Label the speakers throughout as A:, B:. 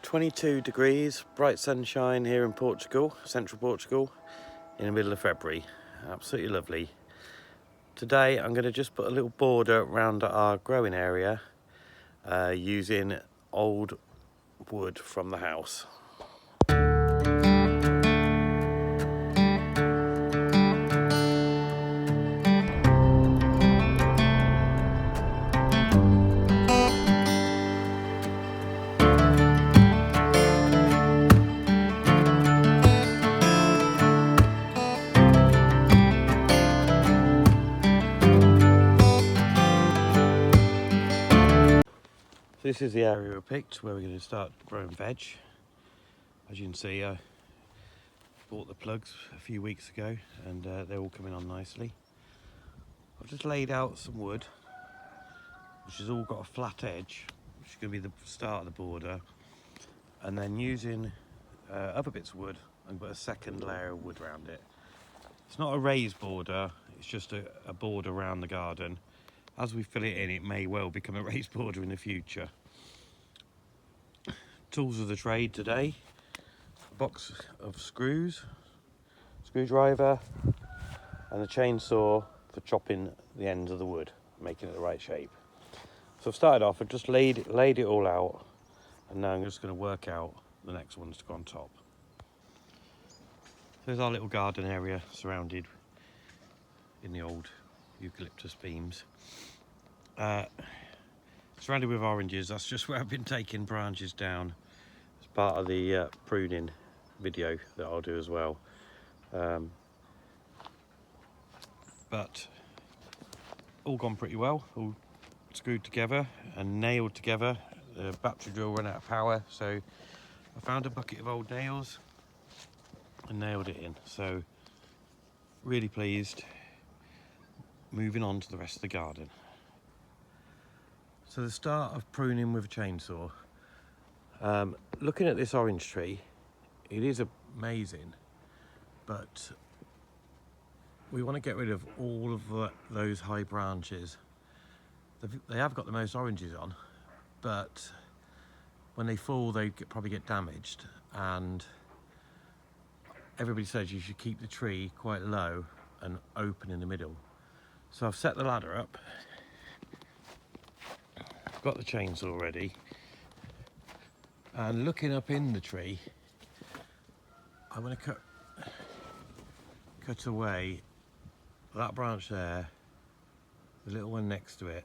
A: 22 degrees, bright sunshine here in Portugal, Central Portugal, in the middle of February. Absolutely lovely. Today I'm going to just put a little border around our growing area using old wood from the house. This is the area we picked where we're going to start growing veg. As you can see, I bought the plugs a few weeks ago and they're all coming on nicely. I've just laid out some wood, which has all got a flat edge, which is going to be the start of the border, and then using other bits of wood, and put a second layer of wood around it. It's not a raised border, it's just a border around the garden. As we fill it in, it may well become a raised border in the future. Tools of the trade today: a box of screws, screwdriver, and a chainsaw for chopping the ends of the wood, making it the right shape. So I've started off, I've just laid it all out, and now I'm just going to work out the next ones to go on top. There's our little garden area surrounded in the old eucalyptus beams. Surrounded with oranges. That's just where I've been taking branches down as part of the pruning video that I'll do as well. But all gone pretty well, all screwed together and nailed together. The battery drill ran out of power, so I found a bucket of old nails and nailed it in. So really pleased. Moving on to the rest of the garden. So the start of pruning with a chainsaw. Looking at this orange tree, it is amazing, but we want to get rid of all of those high branches. They have got the most oranges on, but when they fall they probably get damaged, and everybody says you should keep the tree quite low and open in the middle. So I've set the ladder up, I've got the chainsaw ready, and looking up in the tree, I want to cut away that branch there, the little one next to it,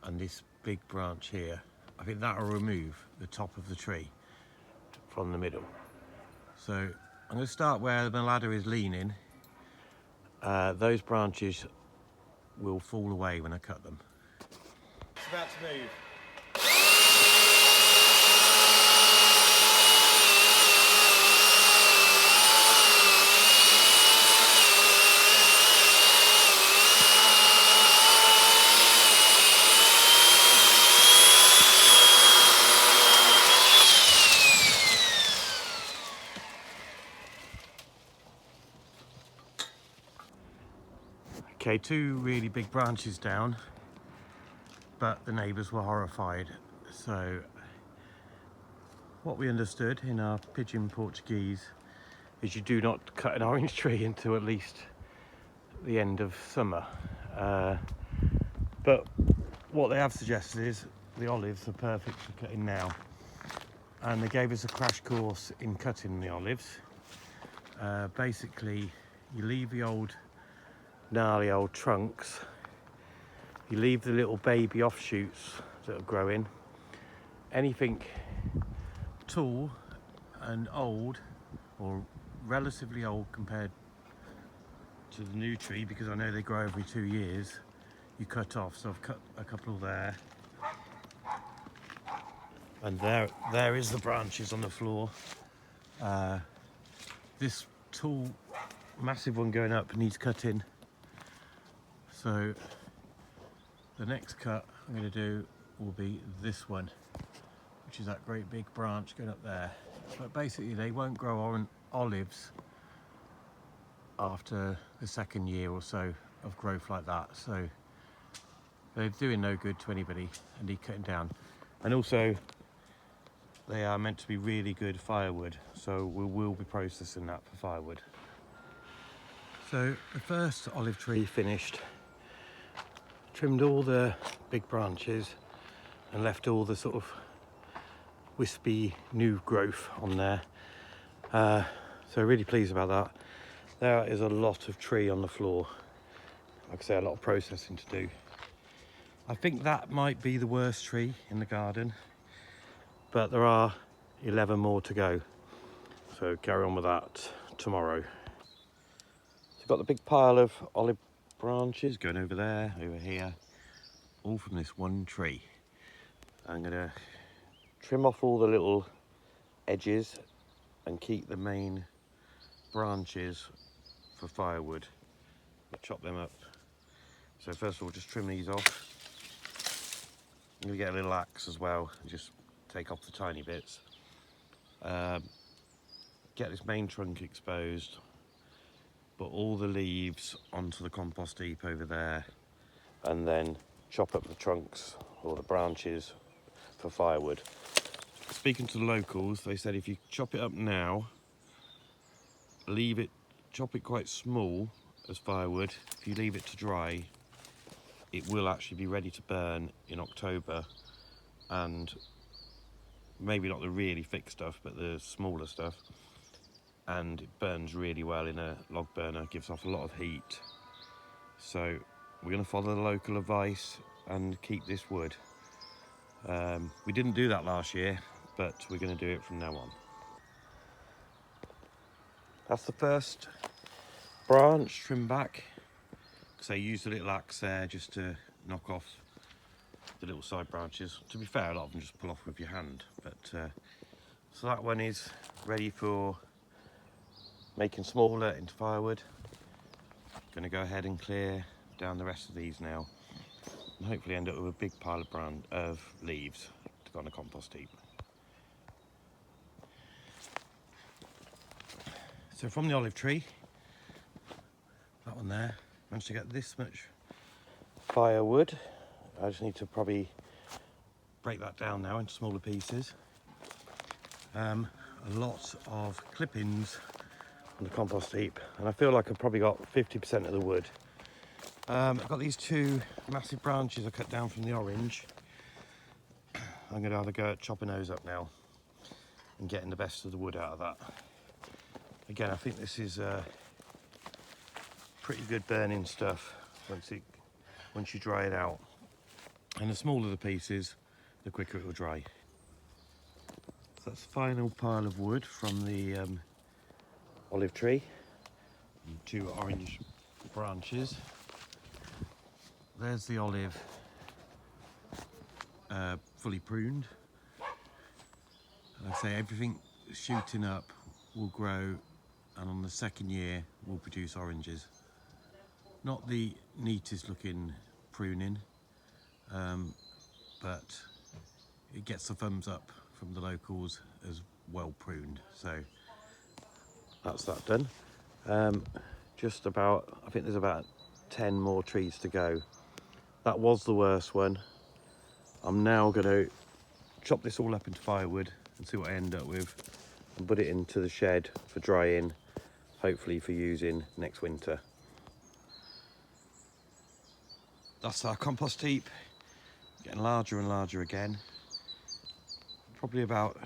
A: and this big branch here. I think that will remove the top of the tree from the middle. So I'm going to start where the ladder is leaning. Those branches will fall away when I cut them. It's about to move. Okay, two really big branches down, but the neighbours were horrified. So what we understood in our pidgin Portuguese is you do not cut an orange tree until at least the end of summer. But what they have suggested is the olives are perfect for cutting now. And they gave us a crash course in cutting the olives. Basically, you leave the gnarly old trunks, you leave the little baby offshoots that are growing. Anything tall and old, or relatively old compared to the new tree, because I know they grow every 2 years, you cut off. So I've cut a couple there, and there is the branches on the floor. This tall massive one going up needs cutting. So the next cut I'm going to do will be this one, which is that great big branch going up there. But basically they won't grow olives after the second year or so of growth like that. So they're doing no good to anybody and need cutting down. And also they are meant to be really good firewood, so we will be processing that for firewood. So the first olive tree finished, trimmed all the big branches and left all the sort of wispy new growth on there. So really pleased about that. There is a lot of tree on the floor. Like I say, a lot of processing to do. I think that might be the worst tree in the garden, but there are 11 more to go. So carry on with that tomorrow. So I've got the big pile of olive branches going over there, over here, all from this one tree. I'm gonna trim off all the little edges and keep the main branches for firewood. I'll chop them up. So first of all, just trim these off. I'm gonna get a little axe as well and just take off the tiny bits. Get this main trunk exposed, put all the leaves onto the compost heap over there, and then chop up the trunks or the branches for firewood. Speaking to the locals, they said if you chop it up now, chop it quite small as firewood. If you leave it to dry, it will actually be ready to burn in October, and maybe not the really thick stuff, but the smaller stuff. And it burns really well in a log burner, gives off a lot of heat. So we're going to follow the local advice and keep this wood. We didn't do that last year, but we're going to do it from now on. That's the first branch trimmed back. So I used a little axe there just to knock off the little side branches. To be fair, a lot of them just pull off with your hand. But so that one is ready for making smaller into firewood. Going to go ahead and clear down the rest of these now, and hopefully end up with a big pile of leaves to go on a compost heap. So from the olive tree, that one there, managed to get this much firewood. I just need to probably break that down now into smaller pieces. A lot of clippings on the compost heap, and I feel like I've probably got 50% of the wood. I've got these two massive branches I cut down from the orange. I'm going to have a go at chopping those up now and getting the best of the wood out of that. Again, I think this is pretty good burning stuff once you dry it out. And the smaller the pieces, the quicker it will dry. So that's the final pile of wood from the olive tree, and two orange branches. There's the olive fully pruned. Like I say, everything shooting up will grow, and on the second year will produce oranges. Not the neatest looking pruning, but it gets the thumbs up from the locals as well pruned. So that's that done. Just about, I think there's about 10 more trees to go. That was the worst one. I'm now going to chop this all up into firewood and see what I end up with, and put it into the shed for drying, hopefully for using next winter. That's our compost heap, getting larger and larger again. Probably about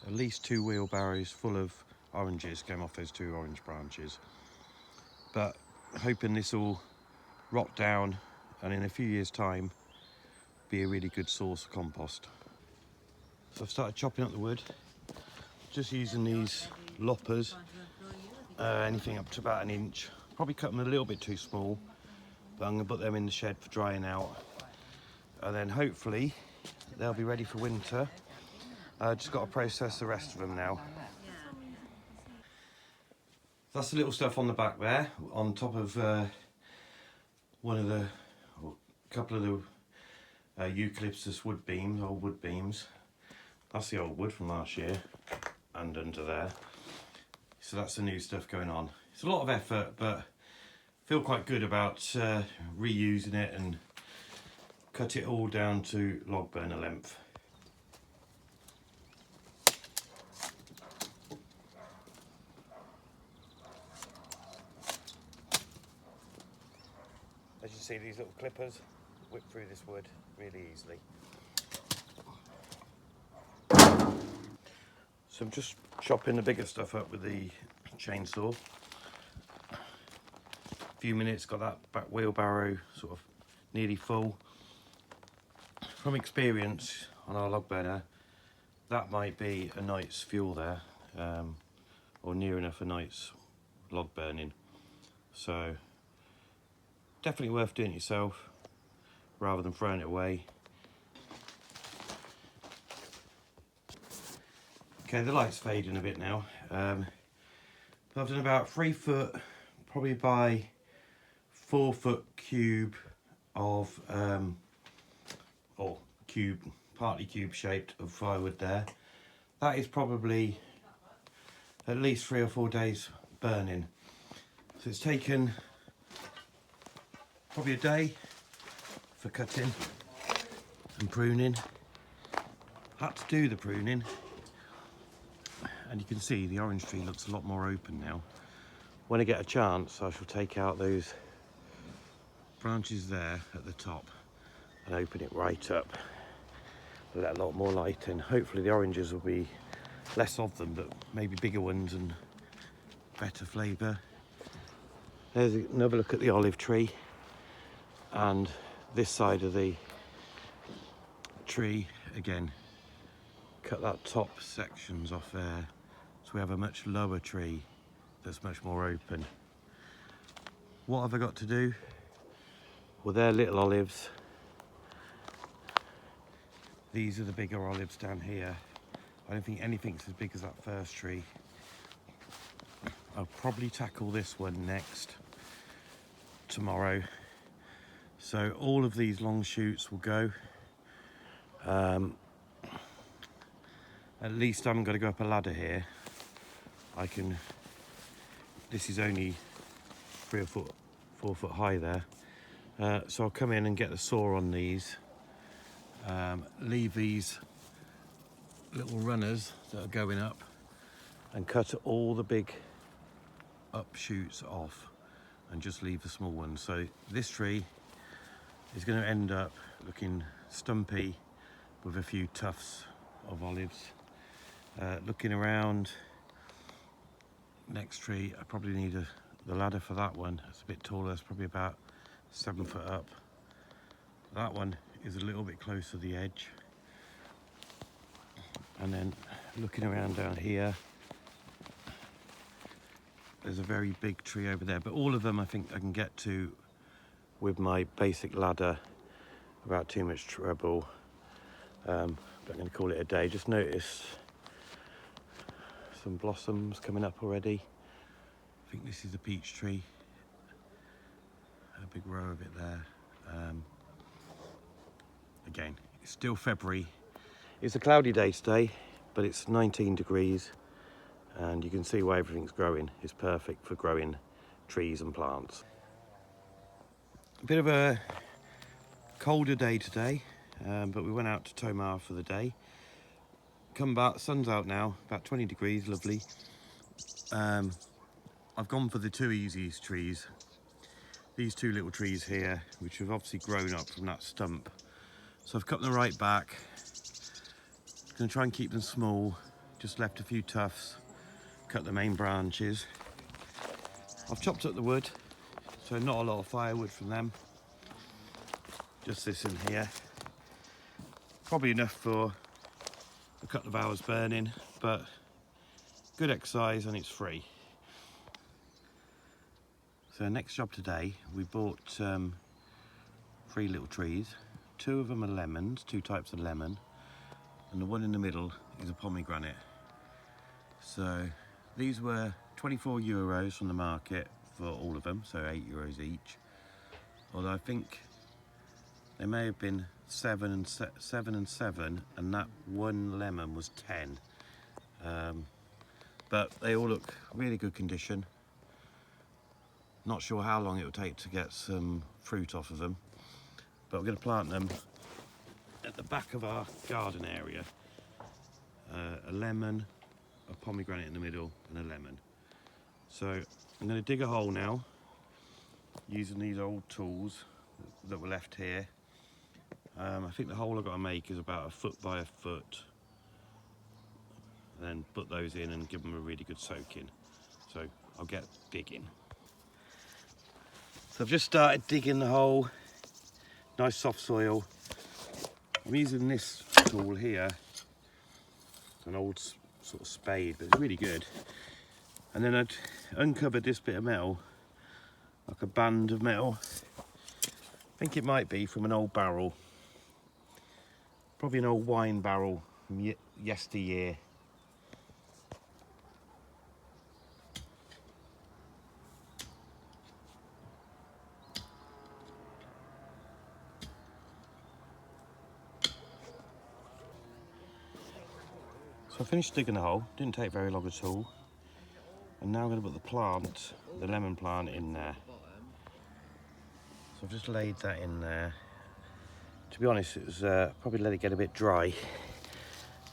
A: at least 2 wheelbarrows full of oranges came off those 2 orange branches. But hoping this will rot down and in a few years' time be a really good source of compost. So I've started chopping up the wood, just using these loppers, anything up to about 1 inch. Probably cut them a little bit too small, but I'm going to put them in the shed for drying out, and then hopefully they'll be ready for winter. Just got to process the rest of them now. That's the little stuff on the back there, on top of a couple of the eucalyptus wood beams, old wood beams. That's the old wood from last year, and under there. So that's the new stuff going on. It's a lot of effort, but I feel quite good about reusing it and cut it all down to log burner length. see these little clippers whip through this wood really easily. So I'm just chopping the bigger stuff up with the chainsaw. A few minutes, got that back wheelbarrow sort of nearly full. From experience on our log burner, that might be a night's fuel there, or near enough a night's log burning. So definitely worth doing it yourself rather than throwing it away. Okay, the light's fading a bit now. I've done about 3 foot, probably by 4 foot cube of, or cube, partly cube shaped of firewood there. That is probably at least 3 or 4 days burning. So it's taken probably a day for cutting and pruning. Had to do the pruning, and you can see the orange tree looks a lot more open now. When I get a chance, I shall take out those branches there at the top and open it right up. Let a lot more light in. Hopefully the oranges will be less of them, but maybe bigger ones and better flavour. There's another look at the olive tree, and this side of the tree again. Cut that top sections off there, so we have a much lower tree that's much more open. What have I got to do? Well, they're little olives. These are the bigger olives down here. I don't think anything's as big as that first tree. I'll probably tackle this one next tomorrow. So all of these long shoots will go. At least I haven't got to go up a ladder here. This is only 3 or 4 foot high there. So I'll come in and get the saw on these. Leave these little runners that are going up and cut all the big up shoots off and just leave the small ones. So this tree is going to end up looking stumpy with a few tufts of olives. Looking around, next tree, I probably need the ladder for that one. It's a bit taller, it's probably about 7 foot up. That one is a little bit closer to the edge. And then looking around down here, there's a very big tree over there, but all of them I think I can get to with my basic ladder without too much trouble. But I'm going to call it a day. Just notice some blossoms coming up already. I think this is a peach tree. A big row of it there. Again, it's still February. It's a cloudy day today, but it's 19 degrees and you can see why everything's growing. It's perfect for growing trees and plants. A bit of a colder day today, but we went out to Tomar for the day. Come back, sun's out now, about 20 degrees, lovely. I've gone for the 2 easiest trees. These 2 little trees here, which have obviously grown up from that stump. So I've cut them right back. Gonna try and keep them small, just left a few tufts, cut the main branches. I've chopped up the wood, so not a lot of firewood from them. Just this in here. Probably enough for a couple of hours burning, but good exercise and it's free. So next job today, we bought 3 little trees. 2 of them are lemons, 2 types of lemon, and the one in the middle is a pomegranate. So these were 24 euros from the market for all of them, so 8 euros each. Although I think they may have been 7 and 7, and that one lemon was 10. But they all look really good condition. Not sure how long it will take to get some fruit off of them, but we're going to plant them at the back of our garden area. A lemon, a pomegranate in the middle, and a lemon. So I'm going to dig a hole now using these old tools. that were left here. I think the hole I've got to make is about 1 foot by 1 foot. And then put those in and give them a really good soaking. So I'll get digging. So I've just started digging the hole. Nice soft soil. I'm using this tool here. It's an old sort of spade, but it's really good. And then I'd uncovered this bit of metal, like a band of metal. I think it might be from an old barrel. Probably an old wine barrel from yesteryear. So I finished digging the hole, didn't take very long at all. And now I'm going to put the plant, the lemon plant, in there. So I've just laid that in there. To be honest, it was probably let it get a bit dry.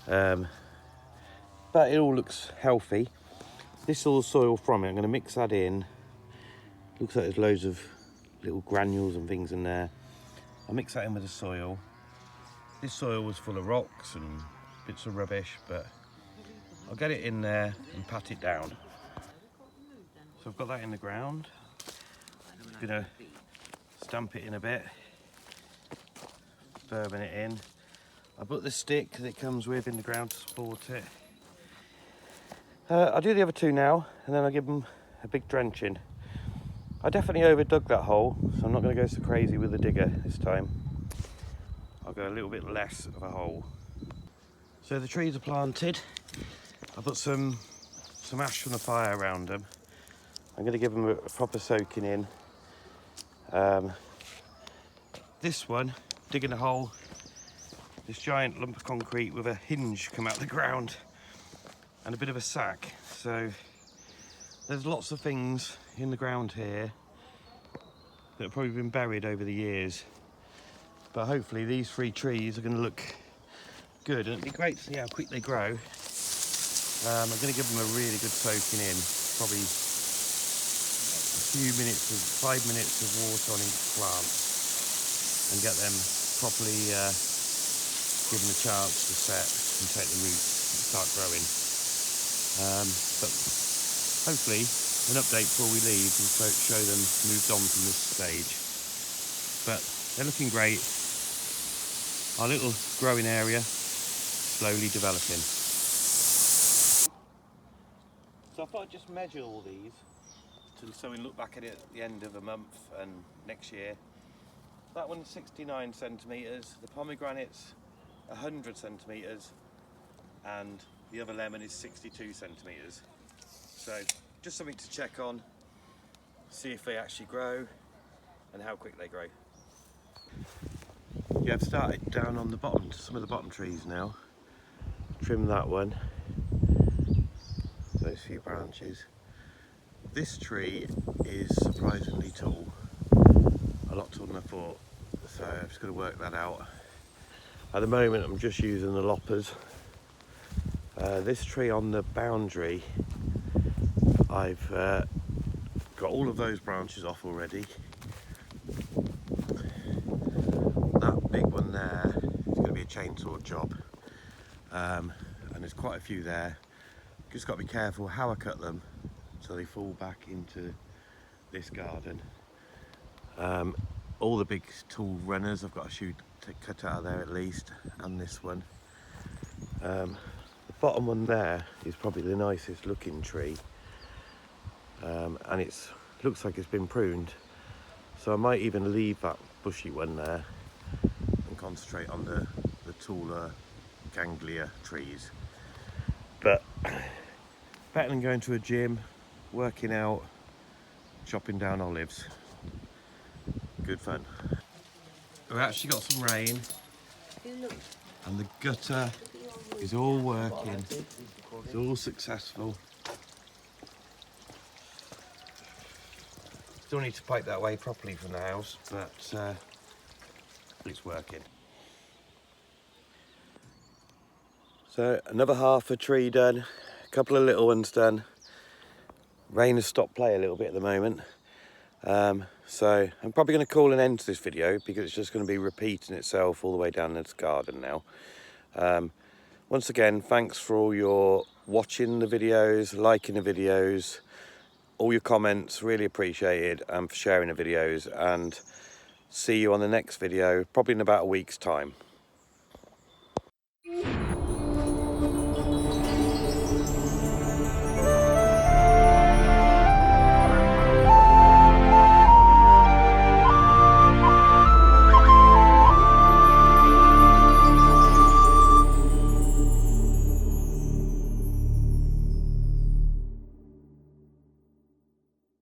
A: But it all looks healthy. This is all the soil from it. I'm going to mix that in. Looks like there's loads of little granules and things in there. I'll mix that in with the soil. This soil was full of rocks and bits of rubbish, but I'll get it in there and pat it down. So I've got that in the ground. I'm going to stamp it in a bit. Firming it in. I put the stick that it comes with in the ground to support it. I'll do the other two now, and then I'll give them a big drenching. I definitely overdug that hole, so I'm not going to go so crazy with the digger this time. I'll go a little bit less of a hole. So the trees are planted. I put some ash from the fire around them. I'm going to give them a proper soaking in. This one, digging a hole, this giant lump of concrete with a hinge come out the ground and a bit of a sack. So there's lots of things in the ground here that have probably been buried over the years. But hopefully these 3 trees are going to look good, and it'd be great to see how quick they grow. I'm going to give them a really good soaking in, probably a few minutes, 5 minutes of water on each plant, and get them properly given a chance to set and take the roots and start growing. But hopefully an update before we leave will show them moved on from this stage. But they're looking great. Our little growing area slowly developing. So I thought I'd just measure all these so we look back at it at the end of a month and next year. That one's 69 centimetres, the pomegranate's 100 centimetres, and the other lemon is 62 centimetres. So just something to check on, see if they actually grow and how quick they grow. Yeah, I've started down on the bottom, some of the bottom trees now. Trim that one, those few branches. This tree is surprisingly tall, a lot taller than I thought, so I've just got to work that out. At the moment I'm just using the loppers. This tree on the boundary, I've got all of those branches off already. That big one there is going to be a chainsaw job, and there's quite a few there. Just got to be careful how I cut them so they fall back into this garden. All the big tall runners I've got to cut out of there at least, and this one. The bottom one there is probably the nicest looking tree, and it looks like it's been pruned, so I might even leave that bushy one there and concentrate on the taller ganglia trees. But better than going to a gym, working out, chopping down olives. Good fun. We've actually got some rain, and the gutter is all working. It's all successful. Still need to pipe that way properly from the house, but it's working. So another half a tree done, a couple of little ones done. Rain has stopped play a little bit at the moment. So I'm probably going to call an end to this video because it's just going to be repeating itself all the way down this garden now. Once again, thanks for all your watching the videos, liking the videos, all your comments, really appreciated, and for sharing the videos, and see you on the next video, probably in about a week's time.